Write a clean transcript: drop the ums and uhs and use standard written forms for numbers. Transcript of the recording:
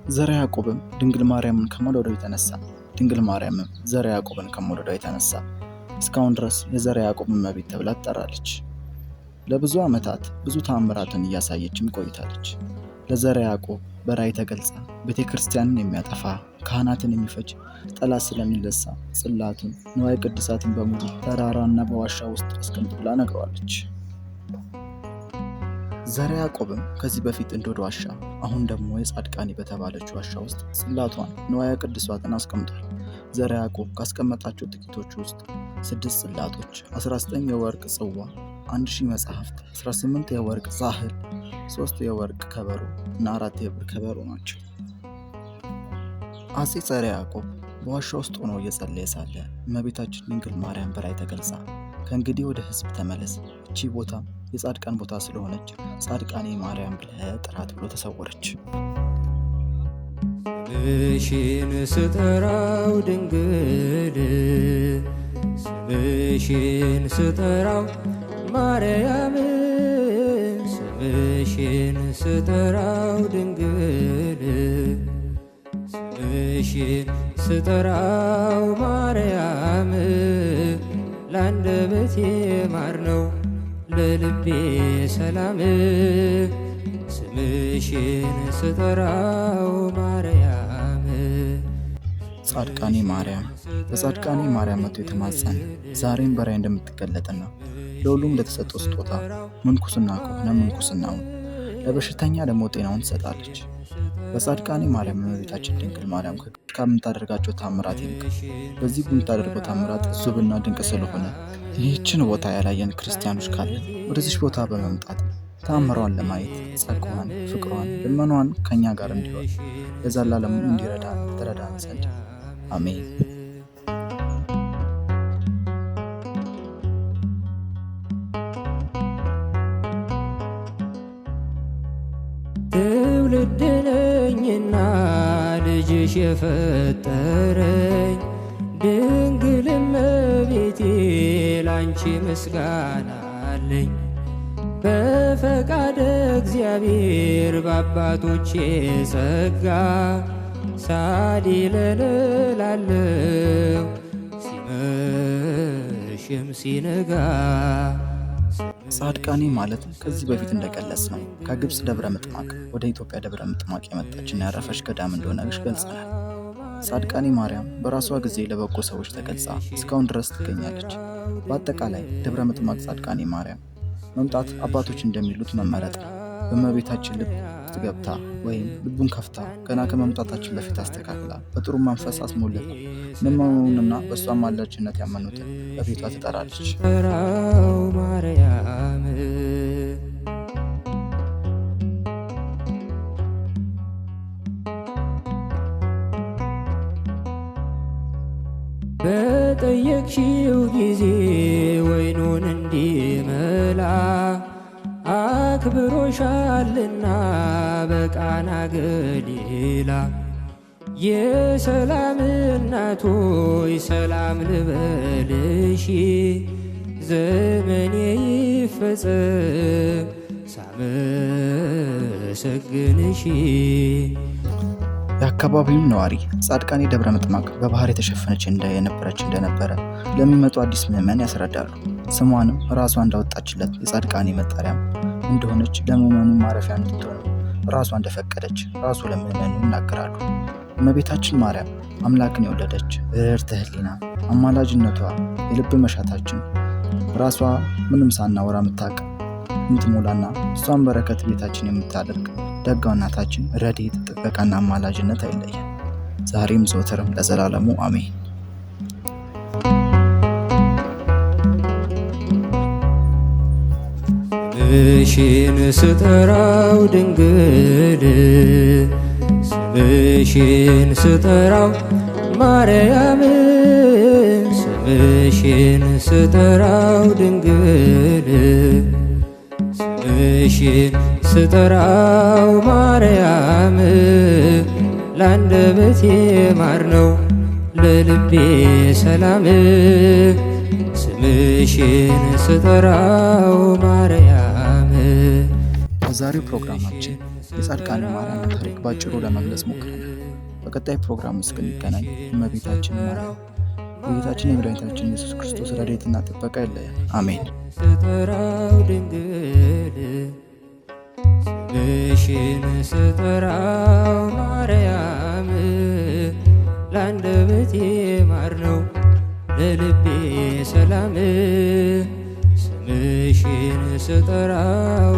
ዘርዓ ያዕቆብም ድንግል ማርያምን ከመውደዱ የተነሳ ድንግል ማርያምም ዘርዓ ያዕቆብን ከመውደዷ የተነሳ እስካሁን ድረስ የዘርዓ ያዕቆብ እመቤት ተብላ ትጠራለች። ለብዙ ዓመታት ብዙ ተአምራትን እያሳየችም ቆይታለች። ለዘርዓ ያዕቆብ በራእይ ተገልጻ ቤተክርስቲያንን የሚያጠፋ ካህናትን የሚፈጅ ጠላት ስለሚነሳ ጽላቱን ንዋየ ቅድሳትን በሙሉ ተራራና በዋሻ ውስጥ አስቀምጥ ብላ ነግረዋለች። ዘርዓ ያዕቆብም ከዚህ በፊት እንዶድ ዋሻ አሁን ደግሞ የጻድቃኔ በተባለች ዋሻ ውስጥ ጽላቷን ንዋየ ቅድሳትን አስቀምጧል። ዘርዓ ያዕቆብ ካስቀመጣቸው ጥቂቶች ውስጥ 6 ጽላቶች፣ 19 የወርቅ ጽዋ፣ 1000 መጽሐፍት፣ 18 የወርቅ ዛህል፣ 3 የወርቅ ከበሮ እና 4 የብር ከበሮ ናቸው። አፄ ዘርዓ ያዕቆብ በዋሻ ውስጥ ሆኖ እየጸለየ ሳለ እመቤታችን ድንግል ማርያም በራእይ ተገልጻ ከእንግዲህ ወደ ሕዝብ ተመለስ፣ እቺ ቦታ የጻድቃን ቦታ ስለሆነች ጻድቃኔ ማርያም ብለህ ጥራት ብሎ ተሰወረች። ስምሽን ስጠራው ድንግል፣ ስምሽን ስጠራው ማርያም፣ ስምሽን ስጠራው ድንግል፣ ስምሽን ስጠራው ማርያም፣ ለአንደበቴ ማር ነው ለልቤ ሰላም፣ ስምሽን ስጠራው ማርያም። ጻድቃኔ ማርያም በጻድቃኔ ማርያም መጥቶ የተማጸነ ዛሬም በራእይ እንደምትገለጥና ለሁሉም እንደተሰጠው ስጦታ ምንኩስና ከሆነ ምንኩስናውን፣ ለበሽተኛ ደግሞ ጤናውን ትሰጣለች። በጻድቃኔ ማርያም እመቤታችን ድንግል ማርያም ከምታደርጋቸው ታምራት ይልቅ በዚህ የምታደርገው ታምራት እጹብና ድንቅ ስለሆነ ይህችን ቦታ ያላየን ክርስቲያኖች ካለን ወደዚህ ቦታ በመምጣት ታምሯን ለማየት ጸጋዋን፣ ፍቅሯን፣ ልመኗን ከኛ ጋር እንዲሆን ለዘላለሙ እንዲረዳን ዘንድ አሜን። ትውልድ ነኝና ልጅሽ የፈጠረኝ ድንግል እመቤቴ ላንቺ ምስጋና አለኝ። በፈቃደ እግዚአብሔር በአባቶቼ ጸጋ ሳሊለነ ላለው ሲመሽም ሲነጋ። ጻድቃኔ ማለት ከዚህ በፊት እንደገለጽ ነው ከግብፅ ደብረ ምጥማቅ ወደ ኢትዮጵያ ደብረ ምጥማቅ የመጣችና ያረፈች ገዳም እንደሆነች ገልጸናል። ጻድቃኔ ማርያም በራሷ ጊዜ ለበጎ ሰዎች ተገልጻ እስካሁን ድረስ ትገኛለች። በአጠቃላይ ደብረ ምጥማቅ ጻድቃኔ ማርያም መምጣት አባቶች እንደሚሉት መመረጥ ነው። በእመቤታችን ልብ ገብታ ወይም ልቡን ከፍታ ገና ከመምጣታችን በፊት አስተካክላ በጥሩ መንፈስ አስሞልታ ምእመናኑንና በእሷ አማላጅነት ያመኑትን በቤቷ ትጠራለች። ማርያም በጠየቅሽው ጊዜ ወይኑን እንዲመላ አክብሮሻልና በቃና ገሊላ። የሰላም እናት ሆይ ሰላም ልበልሽ፣ ዘመኔ ይፈጸም ሳመሰግንሽ። የአካባቢውን ነዋሪ ጻድቃኔ ደብረ ምጥማቅ በባህር የተሸፈነች የነበረች እንደነበረ ለሚመጡ አዲስ ምዕመን ያስረዳሉ። ስሟንም ራሷ እንዳወጣችለት የጻድቃኔ መጠሪያም እንደሆነች ለምዕመኑ ማረፊያ እንድትሆን ራሷ እንደፈቀደች ራሱ ለምዕመኑ ይናገራሉ። እመቤታችን ማርያም አምላክን የወለደች ርኅርተ ሕሊና፣ አማላጅነቷ የልብ መሻታችን ራሷ ምንም ሳናወራ የምትሞላና እሷን በረከት ቤታችን የምታደርግ ደጋው እናታችን ረድኤት፣ ጥበቃና አማላጅነት አይለየን ዛሬም ዘወትርም ለዘላለሙ አሜን። ስምሽን ስጠራው ድንግል፣ ስምሽን ስጠራው ማርያም፣ ስምሽን ስጠራው ድንግል፣ ስምሽን ስጠራው ማርያም፣ ለአንደበቴ ማር ነው ለልቤ ሰላም፣ ስምሽን ስጠራው ማርያም። በዛሬው ፕሮግራማችን የጻድቃኔ ማርያም ታሪክ ባጭሩ ለመግለጽ ሞክረናል። በቀጣይ ፕሮግራም እስክንገናኝ እመቤታችን ማርያም የጌታችን የመድኃኒታችን ኢየሱስ ክርስቶስ ረድኤትና ጥበቃ ይለየን። አሜን። ስጠራው ድንግል ስምሽን ስጠራው ማርያም ለአንደበቴ ማር ነው ለልቤ ሰላም ስምሽን ስጠራው